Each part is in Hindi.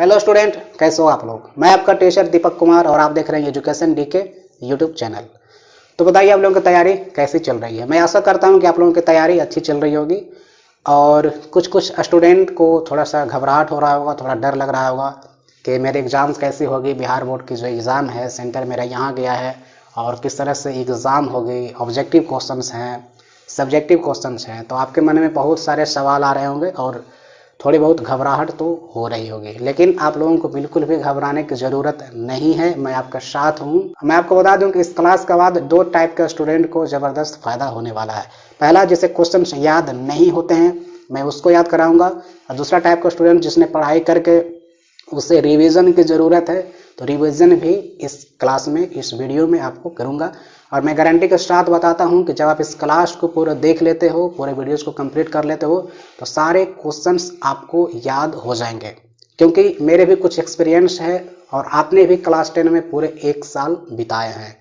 हेलो स्टूडेंट, कैसे हो आप लोग। मैं आपका टीचर दीपक कुमार और आप देख रहे हैं एजुकेशन डीके यूट्यूब चैनल। तो बताइए आप लोगों की तैयारी कैसी चल रही है। मैं आशा करता हूं कि आप लोगों की तैयारी अच्छी चल रही होगी और कुछ स्टूडेंट को थोड़ा सा घबराहट हो रहा होगा, थोड़ा डर लग रहा होगा कि मेरे एग्ज़ाम्स कैसी होगी। बिहार बोर्ड की जो एग्ज़ाम है, सेंटर मेरा यहाँ गया है और किस तरह से एग्ज़ाम होगी, ऑब्जेक्टिव क्वेश्चंस हैं, सब्जेक्टिव क्वेश्चंस हैं। तो आपके मन में बहुत सारे सवाल आ रहे होंगे और थोड़ी बहुत घबराहट तो हो रही होगी, लेकिन आप लोगों को बिल्कुल भी घबराने की ज़रूरत नहीं है। मैं आपका साथ हूँ। मैं आपको बता दूं कि इस क्लास के बाद दो टाइप के स्टूडेंट को ज़बरदस्त फ़ायदा होने वाला है। पहला, जिसे क्वेश्चन याद नहीं होते हैं, मैं उसको याद कराऊंगा। और दूसरा टाइप का स्टूडेंट जिसने पढ़ाई करके उसे रिवीजन की ज़रूरत है, तो रिवीजन भी इस क्लास में, इस वीडियो में आपको करूंगा। और मैं गारंटी के साथ बताता हूं कि जब आप इस क्लास को पूरा देख लेते हो, पूरे वीडियोस को कंप्लीट कर लेते हो, तो सारे क्वेश्चंस आपको याद हो जाएंगे, क्योंकि मेरे भी कुछ एक्सपीरियंस है और आपने भी क्लास 10 में पूरे 1 साल बिताए हैं।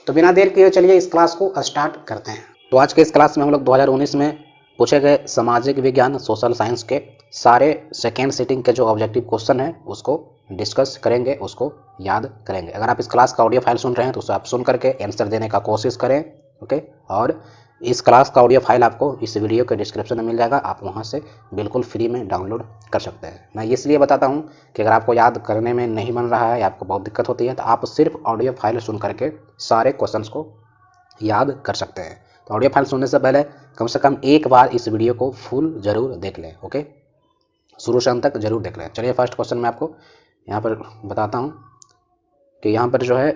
तो बिना देर किए चलिए इस क्लास को स्टार्ट करते हैं। तो आज के इस क्लास में हम लोग 2019 में पूछे गए सामाजिक विज्ञान सोशल साइंस के सारे सेकेंड सिटिंग के जो ऑब्जेक्टिव क्वेश्चन है उसको डिस्कस करेंगे, उसको याद करेंगे। अगर आप इस क्लास का ऑडियो फाइल सुन रहे हैं तो उसे आप सुन करके आंसर देने का कोशिश करें, ओके। और इस क्लास का ऑडियो फाइल आपको इस वीडियो के डिस्क्रिप्शन में मिल जाएगा, आप वहां से बिल्कुल फ्री में डाउनलोड कर सकते हैं। मैं इसलिए बताता हूं कि अगर आपको याद करने में नहीं बन रहा है या आपको बहुत दिक्कत होती है तो आप सिर्फ ऑडियो फाइल सुन करके सारे क्वेश्चंस को याद कर सकते हैं। तो ऑडियो फाइल सुनने से पहले कम से कम एक बार इस वीडियो को फुल जरूर देख लें, ओके। शुरू से अंत तक जरूर देख लें। चलिए फर्स्ट क्वेश्चन मैं आपको यहाँ पर बताता हूँ कि यहाँ पर जो है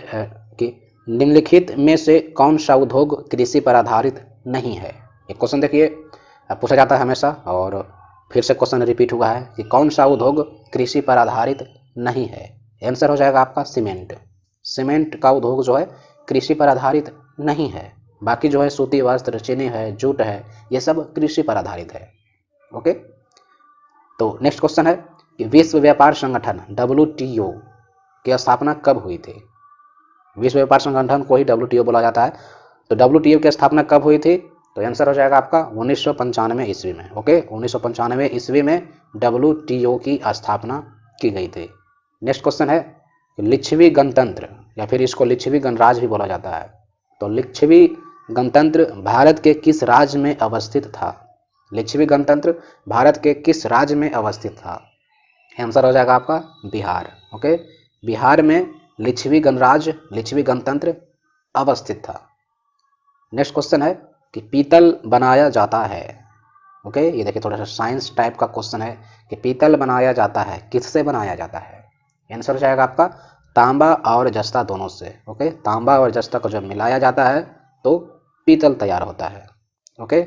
कि निम्नलिखित में से कौन सा उद्योग कृषि पर आधारित नहीं है। एक क्वेश्चन देखिए पूछा जाता है हमेशा और फिर से क्वेश्चन रिपीट हुआ है कि कौन सा उद्योग कृषि पर आधारित नहीं है। आंसर हो जाएगा आपका सीमेंट। सीमेंट का उद्योग जो है कृषि पर आधारित नहीं है। बाकी जो है सूती वस्त्र, चीनी है, जूट है, ये सब कृषि पर आधारित है, ओके। तो नेक्स्ट क्वेश्चन है कि विश्व व्यापार संगठन WTO की स्थापना कब हुई थी। विश्व व्यापार संगठन को ही WTO बोला जाता है। तो WTO की स्थापना कब हुई थी, तो आंसर हो जाएगा आपका 1995 ईस्वी में, ओके। 1995 ईस्वी में WTO की स्थापना की गई थी। नेक्स्ट क्वेश्चन है लिच्छवी गणतंत्र या फिर इसको लिच्छवी गणराज्य भी बोला जाता है। तो लिच्छवी गणतंत्र भारत के किस राज्य में अवस्थित था। लिच्छवी गणतंत्र भारत के किस राज्य में अवस्थित था। आंसर हो जाएगा आपका बिहार, ओके। बिहार में लिच्छवी गणराज्य, लिच्छवी गणतंत्र अवस्थित था। नेक्स्ट क्वेश्चन है कि पीतल बनाया जाता है, ओके। ये देखिए थोड़ा सा साइंस टाइप का क्वेश्चन है कि पीतल बनाया जाता है, किससे बनाया जाता है। आंसर हो जाएगा आपका तांबा और जस्ता दोनों से, ओके। तांबा और जस्ता को जब मिलाया जाता है तो पीतल तैयार होता है, ओके।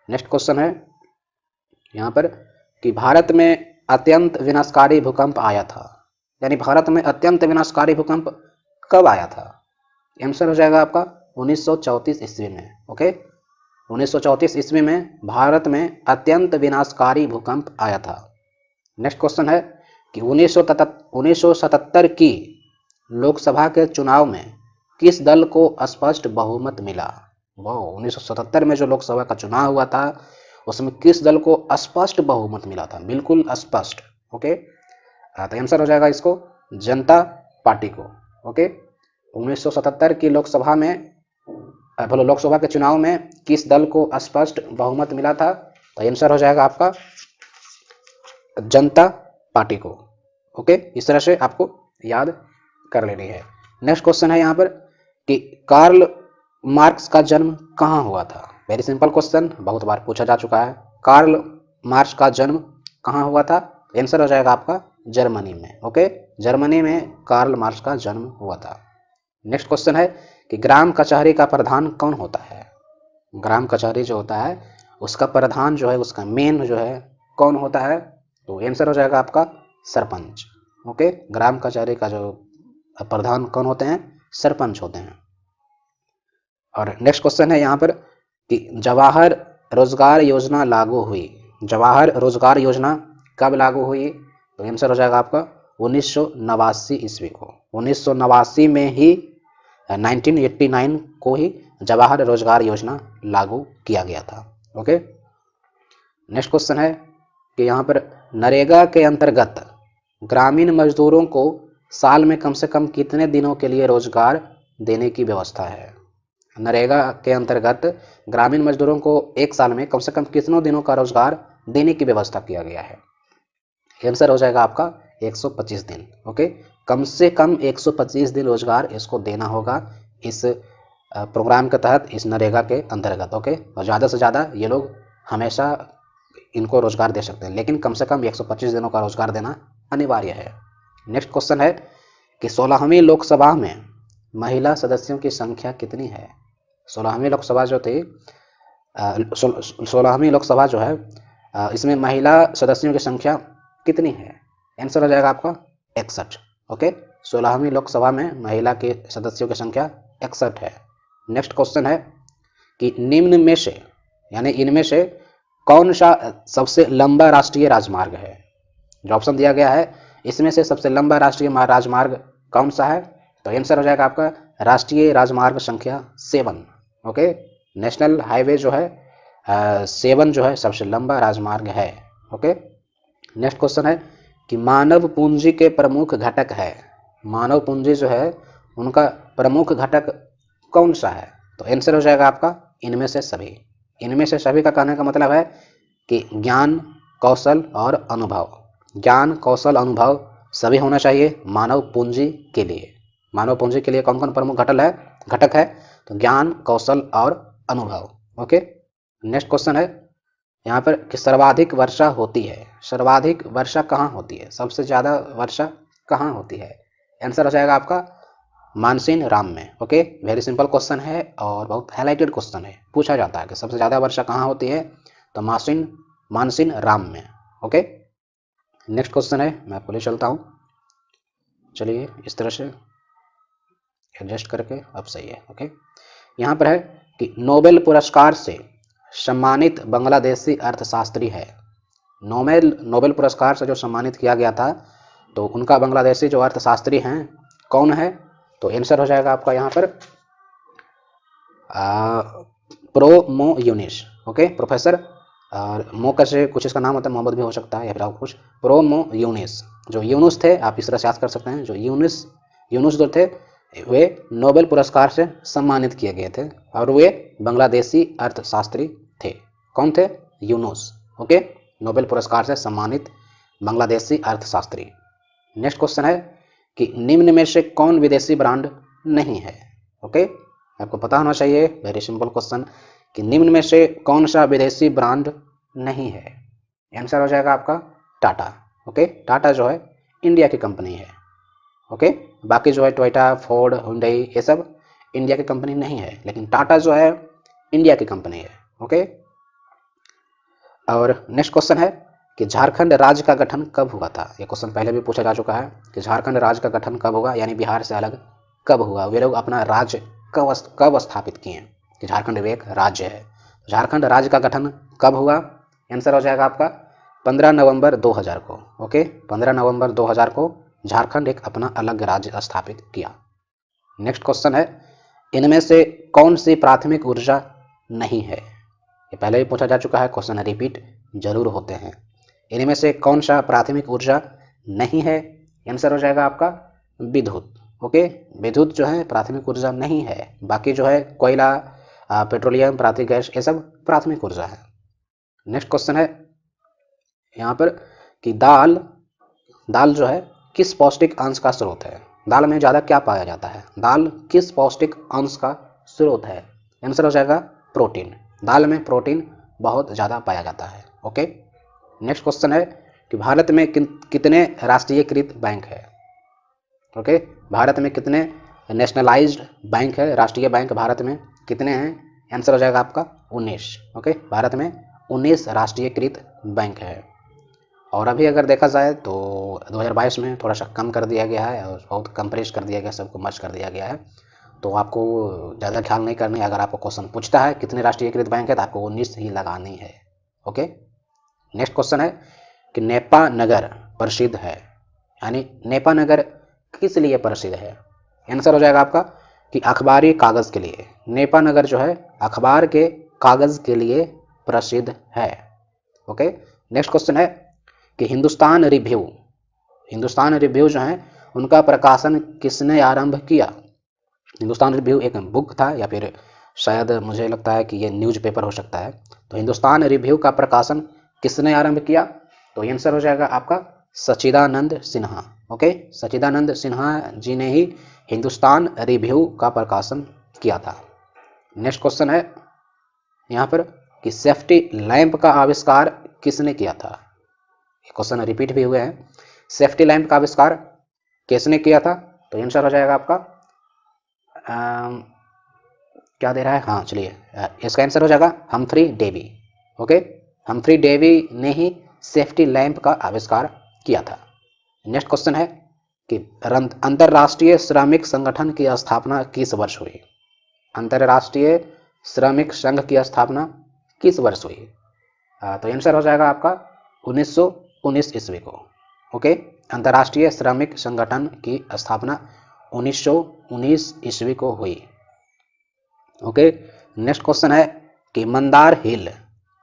नेक्स्ट क्वेश्चन है यहाँ पर कि भारत में अत्यंत विनाशकारी भूकंप आया था, यानी भारत में अत्यंत विनाशकारी भूकंप कब आया था। आंसर हो जाएगा आपका 1934 ईस्वी में, ओके। 1934 ईस्वी में भारत में अत्यंत विनाशकारी भूकंप आया था। नेक्स्ट क्वेश्चन है कि 1977 की लोकसभा के चुनाव में किस दल को स्पष्ट बहुमत मिला। वो 1977 में जो लोकसभा का चुनाव हुआ था उसमें किस दल को स्पष्ट बहुमत मिला था, बिल्कुल स्पष्ट, ओके। तो आंसर हो जाएगा इसको जनता पार्टी को, ओके। 1977 की लोकसभा में लोकसभा के चुनाव में किस दल को स्पष्ट बहुमत मिला था, तो आंसर हो जाएगा आपका जनता पार्टी को, ओके। इस तरह से आपको याद कर लेनी है। नेक्स्ट क्वेश्चन है यहाँ पर कि कार्ल मार्क्स का जन्म कहाँ हुआ था। वेरी सिंपल क्वेश्चन, बहुत बार पूछा जा चुका है। कार्ल मार्क्स का जन्म कहाँ हुआ था, आंसर हो जाएगा आपका जर्मनी में, ओके। जर्मनी में कार्ल मार्क्स का जन्म हुआ था। नेक्स्ट क्वेश्चन है कि ग्राम कचहरी का प्रधान कौन होता है। ग्राम कचहरी जो होता है उसका प्रधान जो है, उसका मेन जो है कौन होता है, तो आंसर हो जाएगा आपका सरपंच, ओके। ग्राम कचहरी का जो प्रधान कौन होते हैं, सरपंच होते हैं। और नेक्स्ट क्वेश्चन है यहाँ पर कि जवाहर रोजगार योजना लागू हुई। जवाहर रोजगार योजना कब लागू हुई, तो आंसर हो जाएगा आपका 1989 ईस्वी को। 1989 में ही 1989 को ही जवाहर रोजगार योजना लागू किया गया था, ओके। नेक्स्ट क्वेश्चन है कि यहाँ पर नरेगा के अंतर्गत ग्रामीण मजदूरों को साल में कम से कम कितने दिनों के लिए रोजगार देने की व्यवस्था है? नरेगा के अंतर्गत ग्रामीण मजदूरों को एक साल में कम से कम कितनों दिनों का रोजगार देने की व्यवस्था किया गया है? आंसर हो जाएगा आपका 125 दिन। ओके, कम से कम 125 दिन रोजगार इसको देना होगा इस प्रोग्राम के तहत, इस नरेगा के अंतर्गत। ओके, और ज़्यादा से ज़्यादा ये लोग हमेशा इनको रोजगार दे सकते हैं, लेकिन कम से कम 125 दिनों का रोजगार देना अनिवार्य है। नेक्स्ट क्वेश्चन है कि 16वीं लोकसभा में महिला सदस्यों की संख्या कितनी है? 16वीं लोकसभा जो थी 16वीं लोकसभा जो है इसमें महिला सदस्यों की संख्या कितनी है? आंसर हो जाएगा आपका 61। ओके, 16वीं लोकसभा में महिला के सदस्यों की संख्या 61 है। नेक्स्ट क्वेश्चन है कि निम्न में से यानी इनमें से कौन सा सबसे लंबा राष्ट्रीय राजमार्ग है? जो ऑप्शन दिया गया है इसमें से सबसे लंबा राष्ट्रीय राजमार्ग कौन सा है? तो आंसर हो जाएगा आपका राष्ट्रीय राजमार्ग संख्या 7। ओके, नेशनल हाईवे जो है 7 जो है सबसे लंबा राजमार्ग है। ओके, नेक्स्ट क्वेश्चन है कि मानव पूंजी के प्रमुख घटक है, मानव पूंजी जो है उनका प्रमुख घटक कौन सा है? तो आंसर हो जाएगा आपका इनमें से सभी। इनमें से सभी का कहने का मतलब है कि ज्ञान, कौशल और अनुभव, ज्ञान, कौशल, अनुभव सभी होना चाहिए मानव पूंजी के लिए। मानव पूंजी के लिए कौन कौन प्रमुख घटक है? तो ज्ञान, कौशल और अनुभव। ओके, नेक्स्ट क्वेश्चन है यहाँ पर कि सर्वाधिक वर्षा होती है, सर्वाधिक वर्षा कहाँ होती है? सबसे ज़्यादा वर्षा कहाँ होती है? आंसर हो जाएगा आपका मानसीन राम में। ओके, वेरी सिंपल क्वेश्चन है और बहुत हाईलाइटेड क्वेश्चन है। पूछा जाता है कि सबसे ज़्यादा वर्षा कहाँ होती है? तो मानसीन राम में। ओके, नेक्स्ट क्वेश्चन है, मैं आपको ले चलता हूँ। चलिए इस तरह से एडजस्ट करके, अब सही है। ओके, यहाँ पर है कि नोबेल पुरस्कार से सम्मानित बांग्लादेशी अर्थशास्त्री है। नोबेल पुरस्कार से जो सम्मानित किया गया था तो उनका बांग्लादेशी जो अर्थशास्त्री हैं कौन है? तो आंसर हो जाएगा आपका यहाँ पर प्रो यूनिस। ओके, प्रोफेसर मोका से कुछ इसका नाम होता है, मोहम्मद भी हो सकता है या फिर आप कुछ प्रो यूनिस। जो यूनुस थे, आप इस तरह से याद कर सकते हैं, जो यूनुस जो थे वे नोबेल पुरस्कार से सम्मानित किए गए थे और वे बांग्लादेशी अर्थशास्त्री थे। कौन थे? यूनुस। ओके, नोबेल पुरस्कार से सम्मानित बांग्लादेशी अर्थशास्त्री। नेक्स्ट क्वेश्चन है कि निम्न में से कौन विदेशी ब्रांड नहीं है? ओके, आपको पता होना चाहिए, वेरी सिंपल क्वेश्चन, कि निम्न में से कौन सा विदेशी ब्रांड नहीं है? आंसर हो जाएगा आपका टाटा। ओके, टाटा जो है इंडिया की कंपनी है। ओके, बाकी जो है टोयोटा, फोर्ड, हुंडई ये सब इंडिया की कंपनी नहीं है, लेकिन टाटा जो है इंडिया की कंपनी है। ओके, और नेक्स्ट क्वेश्चन है कि झारखंड राज्य का गठन कब हुआ था? ये क्वेश्चन पहले भी पूछा जा चुका है कि झारखंड राज्य का गठन कब होगा, यानी बिहार से अलग कब हुआ, वे लोग अपना राज्य कब स्थापित किए कि झारखंड एक राज्य है। झारखंड राज्य का गठन कब हुआ? आंसर हो जाएगा आपका 15 नवंबर 2000 को। ओके, 15 नवंबर 2000 को झारखंड एक अपना अलग राज्य स्थापित किया। नेक्स्ट क्वेश्चन है इनमें से कौन सी प्राथमिक ऊर्जा नहीं है? ये पहले भी पूछा जा चुका है, क्वेश्चन रिपीट जरूर होते हैं। इनमें से कौन सा प्राथमिक ऊर्जा नहीं है? आंसर हो जाएगा आपका विद्युत। ओके, विद्युत जो है प्राथमिक ऊर्जा नहीं है, बाकी जो है कोयला, पेट्रोलियम, प्राकृतिक गैस ये सब प्राथमिक ऊर्जा है। नेक्स्ट क्वेश्चन है यहाँ पर कि दाल जो है किस पौष्टिक अंश का स्रोत है? दाल में ज़्यादा क्या पाया जाता है? दाल किस पौष्टिक अंश का स्रोत है? आंसर हो जाएगा प्रोटीन। दाल में प्रोटीन बहुत ज़्यादा पाया जाता है। ओके, नेक्स्ट क्वेश्चन है कि भारत में कितने राष्ट्रीयकृत बैंक है? ओके, भारत में कितने नेशनलाइज्ड बैंक है, राष्ट्रीय बैंक भारत में कितने हैं? आंसर हो जाएगा आपका 19। ओके, भारत में 19 राष्ट्रीयकृत बैंक है। और अभी अगर देखा जाए तो 2022 में थोड़ा सा कम कर दिया गया है और बहुत कंप्रेस कर दिया गया, सबको मर्ज कर दिया गया है, तो आपको ज़्यादा ख्याल नहीं करनी। अगर आपको क्वेश्चन पूछता है कितने राष्ट्रीयकृत बैंक है तो आपको 19 ही लगानी है। ओके, नेक्स्ट क्वेश्चन है कि नेपा नगर प्रसिद्ध है, यानी नेपा नगर किस लिए प्रसिद्ध है? आंसर हो जाएगा आपका कि अखबारी कागज़ के लिए। नेपा नगर जो है अखबार के कागज़ के लिए प्रसिद्ध है। ओके, नेक्स्ट क्वेश्चन है कि हिंदुस्तान रिव्यू हिंदुस्तान रिव्यू जो है उनका प्रकाशन किसने आरंभ किया? हिंदुस्तान रिव्यू एक बुक था या फिर शायद मुझे लगता है कि ये न्यूज़पेपर हो सकता है। तो हिंदुस्तान रिव्यू का प्रकाशन किसने आरंभ किया? तो आंसर हो जाएगा आपका सच्चिदानंद सिन्हा। ओके, सच्चिदानंद सिन्हा जी ने ही हिंदुस्तान रिव्यू का प्रकाशन किया था। नेक्स्ट क्वेश्चन है यहाँ पर कि सेफ्टी लैंप का आविष्कार किसने किया था? क्वेश्चन रिपीट भी हुए हैं। सेफ्टी लैंप का आविष्कार किसने किया था? तो आंसर हो जाएगा आपका क्या दे रहा है, हाँ चलिए इसका आंसर हो जाएगा Humphry Davy. Okay, Humphry Davy ने ही सेफ्टी लैंप का आविष्कार किया था। नेक्स्ट क्वेश्चन है कि अंतर्राष्ट्रीय श्रमिक संगठन की स्थापना किस वर्ष हुई? अंतर्राष्ट्रीय श्रमिक संघ की स्थापना किस वर्ष हुई? तो आंसर हो जाएगा आपका 1919 ईस्वी को। ओके, अंतर्राष्ट्रीय श्रमिक संगठन की स्थापना 1919 ईस्वी को हुई। ओके, नेक्स्ट क्वेश्चन है कि मंदार हिल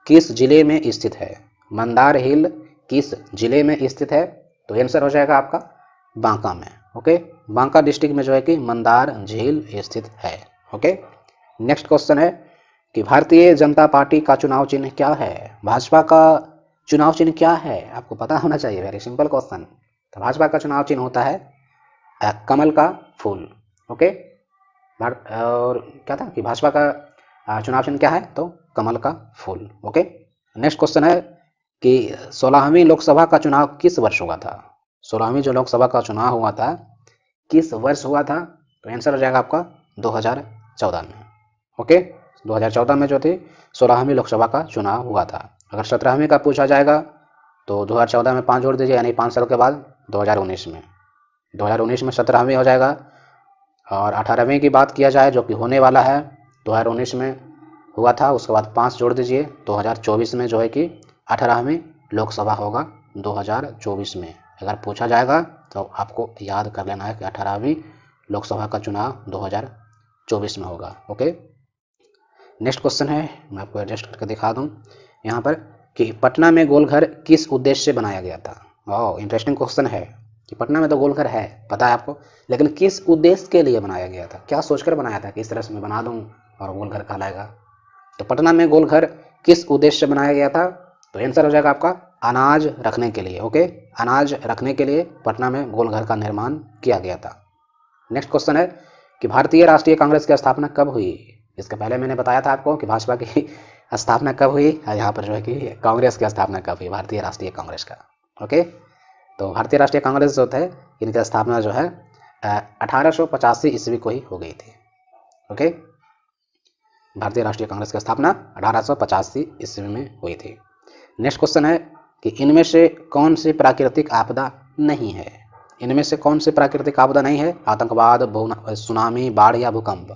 किस जिले में स्थित है? मंदार हिल किस जिले में स्थित है? तो आंसर हो जाएगा आपका बांका में। ओके, बांका डिस्ट्रिक्ट में जो है कि मंदार झील स्थित है। ओके, नेक्स्ट क्वेश्चन है कि भारतीय जनता पार्टी का चुनाव चिन्ह क्या है? भाजपा का चुनाव चिन्ह क्या है? आपको पता होना चाहिए, वेरी सिंपल क्वेश्चन। तो भाजपा का चुनाव चिन्ह होता है कमल का फूल। ओके, और क्या था कि भाजपा का चुनाव चिन्ह क्या है? तो कमल का फूल। ओके, नेक्स्ट क्वेश्चन है कि 16वीं लोकसभा का चुनाव किस वर्ष हुआ था? 16वीं जो लोकसभा का चुनाव हुआ था किस वर्ष हुआ था? तो आंसर हो जाएगा आपका 2014 में। ओके, 2014 में जो थी 16वीं लोकसभा का चुनाव हुआ था। अगर 17वीं का पूछा जाएगा तो 2014 में 5 जोड़ दीजिए, यानी 5 साल के बाद 2019 में। 2019 में 17वीं हो जाएगा। और 18वीं की बात किया जाए जो कि होने वाला है 2019 में हुआ था, उसके बाद 5 जोड़ दीजिए 2024 में जो है कि 18वीं लोकसभा होगा 2024 में। अगर पूछा जाएगा तो आपको याद कर लेना है कि 18वीं लोकसभा का चुनाव 2024 में होगा। ओके, नेक्स्ट क्वेश्चन है, मैं आपको एडजस्ट करके दिखा दूं यहाँ पर कि पटना में गोलघर किस उद्देश्य से बनाया गया था? ओह, इंटरेस्टिंग क्वेश्चन है कि पटना में तो गोलघर है, पता है आपको, लेकिन किस उद्देश्य के लिए बनाया गया था? क्या सोचकर बनाया था कि इस तरह से मैं बना दूं और गोलघर कहलाएगा? तो पटना में गोलघर किस उद्देश्य से बनाया गया था? तो आंसर हो जाएगा आपका अनाज रखने के लिए। ओके, अनाज रखने के लिए पटना में गोलघर का निर्माण किया गया था। नेक्स्ट क्वेश्चन है कि भारतीय राष्ट्रीय कांग्रेस की स्थापना कब हुई? इसके पहले मैंने बताया था आपको कि भाजपा की स्थापना कब हुई, यहाँ पर जो है कि कांग्रेस की स्थापना कब हुई, भारतीय राष्ट्रीय कांग्रेस का। ओके, तो भारतीय राष्ट्रीय कांग्रेस जो थे इनकी स्थापना जो है 1885 ईस्वी को ही हो गई थी। ओके, भारतीय राष्ट्रीय कांग्रेस की स्थापना 1885 ईस्वी में हुई थी। नेक्स्ट क्वेश्चन है कि इनमें से कौन सी प्राकृतिक आपदा नहीं है? इनमें से कौन सी प्राकृतिक आपदा नहीं है? आतंकवाद, सुनामी, बाढ़ या भूकंप?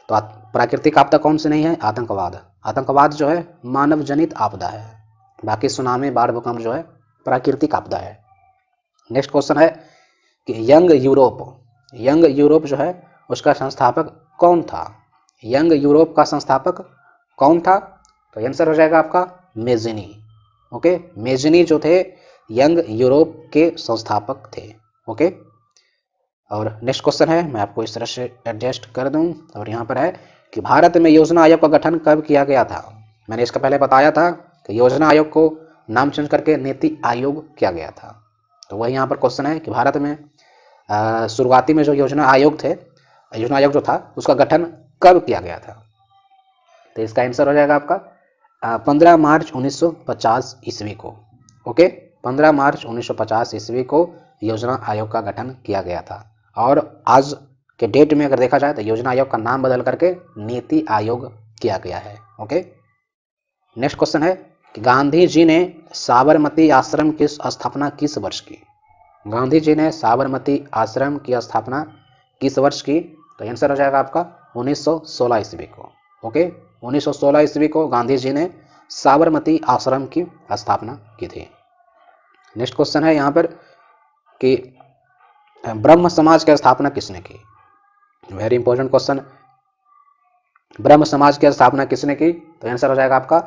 तो प्राकृतिक आपदा कौन सी नहीं है? आतंकवाद। आतंकवाद जो है मानव जनित आपदा है, बाकी सुनामी, बाढ़, भूकंप जो है प्राकृतिक आपदा है। नेक्स्ट क्वेश्चन है कि यंग यूरोप जो है उसका संस्थापक कौन था? यंग यूरोप का संस्थापक कौन था? तो आंसर हो जाएगा आपका मेजिनी। ओके, मेजिनी जो थे यंग यूरोप के संस्थापक थे। ओके, और नेक्स्ट क्वेश्चन है, मैं आपको इस तरह से एडजस्ट कर दूं, और यहाँ पर है कि भारत में योजना आयोग का गठन कब किया गया था? मैंने इसका पहले बताया था कि योजना आयोग को नाम चेंज करके नीति आयोग किया गया था। तो वही यहाँ पर क्वेश्चन है कि भारत में शुरुआती में जो योजना आयोग जो था उसका गठन कब किया गया था? तो इसका आंसर हो जाएगा आपका 15 मार्च 1950 ईस्वी को। ओके, 15 मार्च 1950 ईस्वी को योजना आयोग का गठन किया गया था। और आज के डेट में अगर देखा जाए तो योजना आयोग का नाम बदल करके नीति आयोग किया गया है। ओके, नेक्स्ट क्वेश्चन है कि गांधी जी ने साबरमती आश्रम की स्थापना किस वर्ष की? गांधी जी ने साबरमती आश्रम की स्थापना किस वर्ष की? तो आंसर हो जाएगा आपका 1916 ईस्वी को। ओके, 1916 ईस्वी को गांधी जी ने साबरमती आश्रम की स्थापना की थी। नेक्स्ट क्वेश्चन है यहाँ पर कि ब्रह्म समाज की स्थापना किसने की? Very important question. ब्रह्म समाज की स्थापना किसने की? तो आंसर हो जाएगा आपका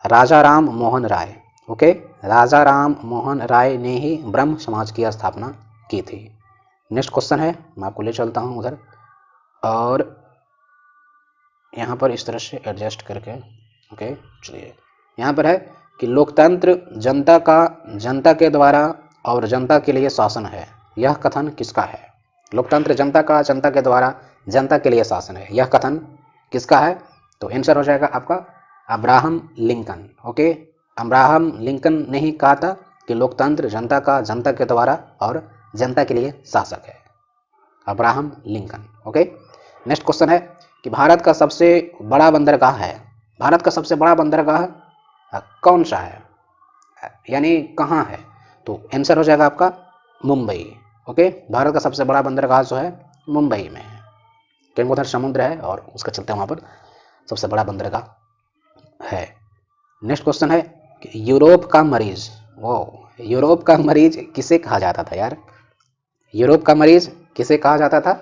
राजा राम मोहन राय। ओके, राजा राम मोहन राय ने ही ब्रह्म समाज की स्थापना की थी। नेक्स्ट क्वेश्चन है, मैं आपको ले चलता हूँ उधर, और यहाँ पर इस तरह से एडजस्ट करके, ओके चलिए, यहाँ पर है कि लोकतंत्र जनता के द्वारा और जनता के लिए शासन है, यह कथन किसका है? लोकतंत्र जनता के द्वारा जनता के लिए शासन है, यह कथन किसका है? तो आंसर हो जाएगा आपका Abraham Lincoln. Okay, Abraham Lincoln ने ही कहा था कि लोकतंत्र जनता के द्वारा और जनता के लिए शासक है, Abraham Lincoln. Okay, next question है कि भारत का सबसे बड़ा बंदरगाह है, भारत का सबसे बड़ा बंदरगाह कौन सा है, यानी कहाँ है? तो आंसर हो जाएगा आपका मुंबई। ओके, भारत का सबसे बड़ा बंदरगाह जो है मुंबई में है, क्योंकि उधर समुद्र है और उसका चलते वहाँ पर सबसे बड़ा बंदरगाह है। नेक्स्ट क्वेश्चन है कि यूरोप का मरीज, यूरोप का मरीज किसे कहा जाता था यार? यूरोप का मरीज किसे कहा जाता था?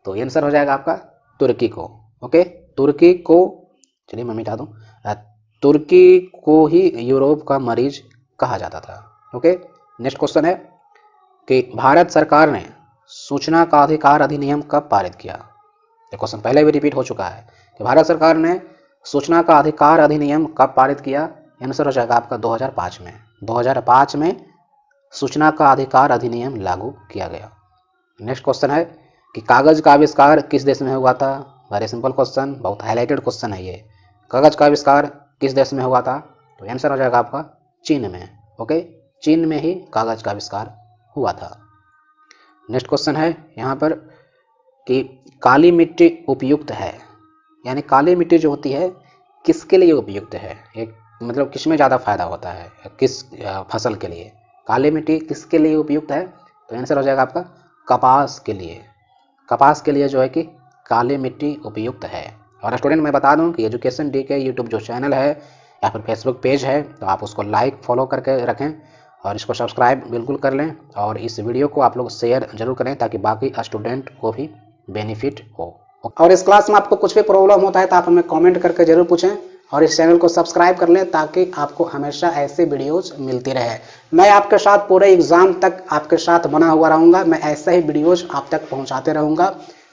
तो आंसर हो जाएगा आपका तुर्की को। ओके, तुर्की को, चलिए मैं मिटा दूँ, तुर्की को ही यूरोप का मरीज कहा जाता था। ओके, नेक्स्ट क्वेश्चन है कि भारत सरकार ने सूचना का अधिकार अधिनियम कब पारित किया? ये क्वेश्चन पहले भी रिपीट हो चुका है कि भारत सरकार ने सूचना का अधिकार अधिनियम कब पारित किया? आंसर हो जाएगा आपका 2005 में। 2005 में सूचना का अधिकार अधिनियम लागू किया गया। नेक्स्ट क्वेश्चन है कि कागज का आविष्कार किस देश में हुआ था? वेरी सिंपल क्वेश्चन, बहुत हाईलाइटेड क्वेश्चन है ये। कागज का आविष्कार किस देश में हुआ था? तो आंसर हो जाएगा आपका चीन में। ओके, चीन में ही कागज का आविष्कार हुआ था। नेक्स्ट क्वेश्चन है यहाँ पर कि काली मिट्टी उपयुक्त है, यानी काली मिट्टी जो होती है किसके लिए उपयुक्त है? एक मतलब किस में ज़्यादा फायदा होता है, किस फसल के लिए काली मिट्टी किसके लिए उपयुक्त है? तो आंसर हो जाएगा आपका कपास के लिए। कपास के लिए जो है कि काली मिट्टी उपयुक्त है। और स्टूडेंट मैं बता दूं कि एजुकेशन डी के यूट्यूब जो चैनल है या फिर फेसबुक पेज है, तो आप उसको लाइक फॉलो करके रखें और इसको सब्सक्राइब बिल्कुल कर लें, और इस वीडियो को आप लोग शेयर जरूर करें ताकि बाकी स्टूडेंट को भी बेनिफिट हो। और इस क्लास में आपको कुछ भी प्रॉब्लम होता है तो आप हमें कमेंट करके जरूर पूछें, और इस चैनल को सब्सक्राइब कर लें ताकि आपको हमेशा ऐसे वीडियोस मिलती रहे। मैं आपके साथ पूरे एग्जाम तक आपके साथ बना हुआ रहूँगा, मैं ऐसे ही वीडियोस आप तक पहुँचाते रहूँगा।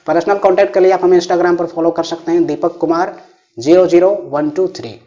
पर्सनल कॉन्टैक्ट के लिए आप हमें इंस्टाग्राम पर फॉलो कर सकते हैं, दीपक कुमार 00123।